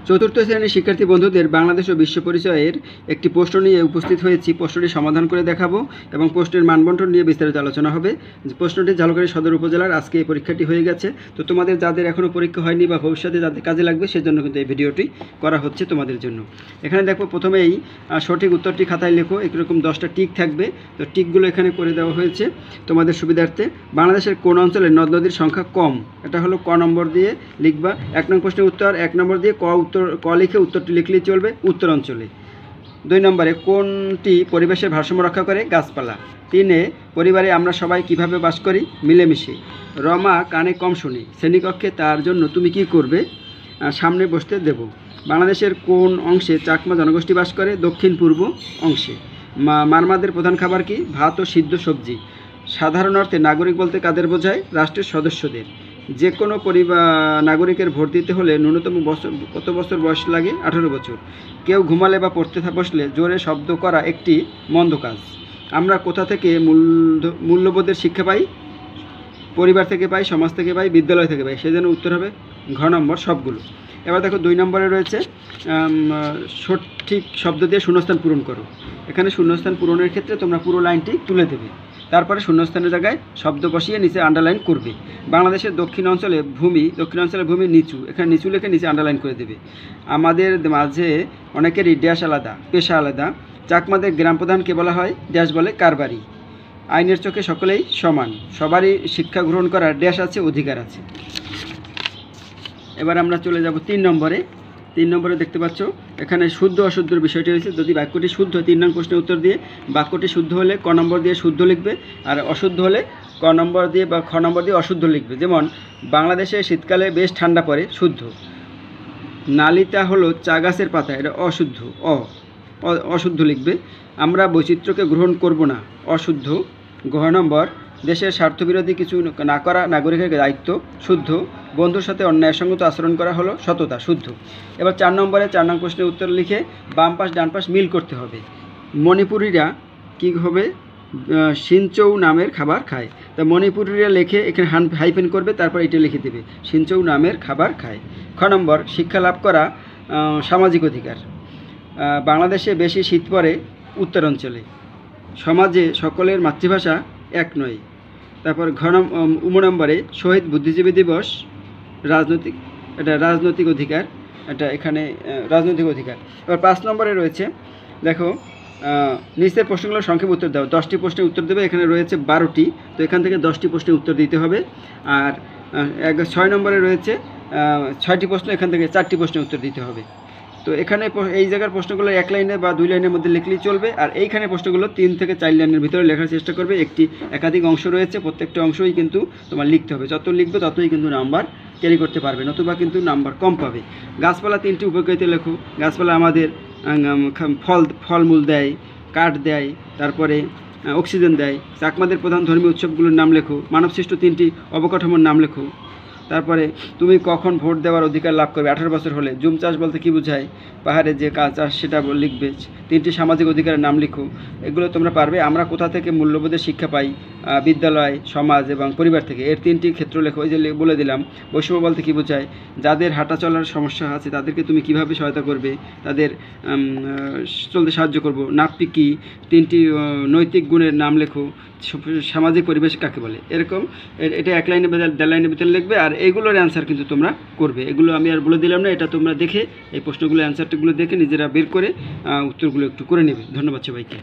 চতুর্থ শ্রেণীর শিক্ষার্থী বন্ধুদের বাংলাদেশ ও বিশ্ব পরিচয়ের একটি প্রশ্ন নিয়ে উপস্থিত হয়েছি। প্রশ্নটি সমাধান করে দেখাবো এবং প্রশ্নের মানবন্টন নিয়ে বিস্তারিত আলোচনা হবে। প্রশ্নটি ঝালকাঠি সদর উপজেলার আজকে এই পরীক্ষাটি হয়ে গেছে। তো তোমাদের যাদের এখনও পরীক্ষা হয়নি বা ভবিষ্যতে যাদের কাজে লাগবে সেজন্য কিন্তু এই ভিডিওটি করা হচ্ছে তোমাদের জন্য। এখানে দেখো প্রথমেই সঠিক উত্তরটি খাতায় লেখো। এরকম 10টা টিক থাকবে, তো টিকগুলো এখানে করে দেওয়া হয়েছে তোমাদের সুবিধার্থে। বাংলাদেশের কোন অঞ্চলে নদ নদীর সংখ্যা কম? এটা হলো ক নম্বর দিয়ে লিখবা। 1 নং প্রশ্নের উত্তর 1 নম্বর দিয়ে ক লিখে উত্তরটি লিখলেই চলবে, উত্তর অঞ্চলে। 2 নম্বরে কোনটি পরিবেশের ভারসাম্য রক্ষা করে? গাছপালা। 3-এ পরিবারে আমরা সবাই কিভাবে বাস করি? মিলেমিশে। রমা কানে কম শুনে, শ্রেণীকক্ষে তার জন্য তুমি কি করবে? সামনে বসতে দেব। বাংলাদেশের কোন অংশে চাকমা জনগোষ্ঠী বাস করে? দক্ষিণ পূর্ব অংশে। মারমাদের প্রধান খাবার কি? ভাত ও সিদ্ধ সবজি। সাধারণ অর্থে নাগরিক বলতে কাদের বোঝায়? রাষ্ট্রের সদস্যদের। যে কোনো নাগরিকের ভোট দিতে হলে ন্যূনতম কত বছর বয়স লাগে? 18 বছর। কেউ ঘুমালে বা পড়তে বসলে জোরে শব্দ করা একটি মন্দ কাজ। আমরা কোথা থেকে মূল্যবোধের শিক্ষা পাই? পরিবার থেকে পাই, সমাজ থেকে পাই, বিদ্যালয় থেকে পাই। সেজন্য উত্তর হবে ঘ নম্বর সবগুলো। এবার দেখো 2 নম্বরে রয়েছে সঠিক শব্দ দিয়ে শূন্যস্থান পূরণ করো। এখানে শূন্যস্থান পূরণের ক্ষেত্রে তোমরা পুরো লাইনটি তুলে দেবে, তারপরে শূন্যস্থানের জায়গায় শব্দ বসিয়ে নিচে আন্ডারলাইন করবে। বাংলাদেশের দক্ষিণাঞ্চলে ভূমি নিচু, এখানে নিচু লিখে নিচে আন্ডারলাইন করে দেবে। আমাদের মাঝে অনেকেরই ড্যাশ আলাদা, পেশা আলাদা। চাকমাদের গ্রাম প্রধানকে বলা হয় ড্যাশ বলে কারবারি। আইনের চোখে সকলেই সমান, সবারই শিক্ষা গ্রহণ করার ড্যাশ আছে, অধিকার আছে। এবার আমরা চলে যাব 3 নম্বরে। 3 নম্বরে দেখতে পাচ্ছ এখানে শুদ্ধ অশুদ্ধর বিষয়টি রয়েছে। যদি বাক্যটি শুদ্ধ 3 নং প্রশ্নের উত্তর দিয়ে, বাক্যটি শুদ্ধ হলে ক নম্বর দিয়ে শুদ্ধ লিখবে, আর অশুদ্ধ হলে ক নম্বর দিয়ে বা খ নম্বর দিয়ে অশুদ্ধ লিখবে। যেমন বাংলাদেশে শীতকালে বেশ ঠান্ডা পড়ে, শুদ্ধ। নালিতা হলো চা গাছের পাতা, এটা অশুদ্ধ, অশুদ্ধ লিখবে। আমরা বৈচিত্র্যকে গ্রহণ করব না, অশুদ্ধ। ঘ নম্বর দেশের স্বার্থবিরোধী কিছু না করা নাগরিকের দায়িত্ব, শুদ্ধ। বন্ধুর সাথে অন্যায়সঙ্গত আচরণ করা হলো সততা, শুদ্ধ। এবার 4 নম্বরে 4 নং প্রশ্নের উত্তর লিখে বাম পাশ ডান পাশ মিল করতে হবে। মণিপুরীরা কী হবে? সিনচৌ নামের খাবার খায়। তা মণিপুরীরা লিখে এখানে হাইফেন করবে, তারপর এটা লিখে দেবে সিনচৌ নামের খাবার খায়। খ নম্বর শিক্ষা লাভ করা সামাজিক অধিকার। বাংলাদেশে বেশি শীত পড়ে উত্তরাঞ্চলে। সমাজে সকলের মাতৃভাষা এক নয়। তারপর নম্বরে শহীদ বুদ্ধিজীবী দিবস রাজনৈতিক অধিকার, এটা এখানে রাজনৈতিক অধিকার। এবার 5 নম্বরে রয়েছে দেখো নিচের প্রশ্নগুলোর সংক্ষেপে উত্তর দাও। 10টি প্রশ্নের উত্তর দেবে, এখানে রয়েছে 12টি, তো এখান থেকে 10টি প্রশ্নের উত্তর দিতে হবে। আর 6 নম্বরে রয়েছে 6টি প্রশ্ন, এখান থেকে 4টি প্রশ্নের উত্তর দিতে হবে। তো এখানে এই জায়গার প্রশ্নগুলো 1 লাইনে বা 2 লাইনের মধ্যে লিখলেই চলবে, আর এইখানে প্রশ্নগুলো 3 থেকে 4 লাইনের ভিতরে লেখার চেষ্টা করবে। একাধিক অংশ রয়েছে, প্রত্যেকটা অংশই কিন্তু তোমার লিখতে হবে। যত লিখবে ততই কিন্তু নাম্বার ক্যারি করতে পারবে, নতুবা কিন্তু নাম্বার কম পাবে। গাছপালা 3টি উপকারিতা লেখো। গাছপালা আমাদের ফলমূল দেয়, কাঠ দেয়, তারপরে অক্সিজেন দেয়। চাকমাদের প্রধান ধর্মীয় উৎসবগুলোর নাম লেখো। মানবসৃষ্ট 3টি অবকাঠামোর নাম লেখো। তারপরে তুমি কখন ভোট দেওয়ার অধিকার লাভ করবে? 18 বছর হলে। জুম চাষ বলতে কী বোঝায়? পাহাড়ে যে চাষ সেটা লিখবে। 3টি সামাজিক অধিকারের নাম লিখো। এগুলো তোমরা পারবে। আমরা কোথা থেকে মূল্যবোধের শিক্ষা পাই? বিদ্যালয়, সমাজ এবং পরিবার থেকে। এর 3টি ক্ষেত্র লেখো। এই যে বলে দিলাম। বৈষম্য বলতে কী বোঝায়? যাদের হাঁটা চলার সমস্যা আছে তাদেরকে তুমি কিভাবে সহায়তা করবে? তাদের চলতে সাহায্য করব। নাপ্পি কী? 3টি নৈতিক গুণের নাম লেখো। সামাজিক পরিবেশ কাকে বলে? এরকম এটা 1 লাইনে বা 1.5 লাইনের ভিতরে লিখবে, আর এইগুলোর অ্যান্সার কিন্তু তোমরা করবে। এগুলো আমি আর বলে দিলাম না, এটা তোমরা দেখে এই প্রশ্নগুলো অ্যান্সারগুলো দেখে নিজেরা বের করে উত্তরগুলো একটু করে নেবে। ধন্যবাদ সবাইকে।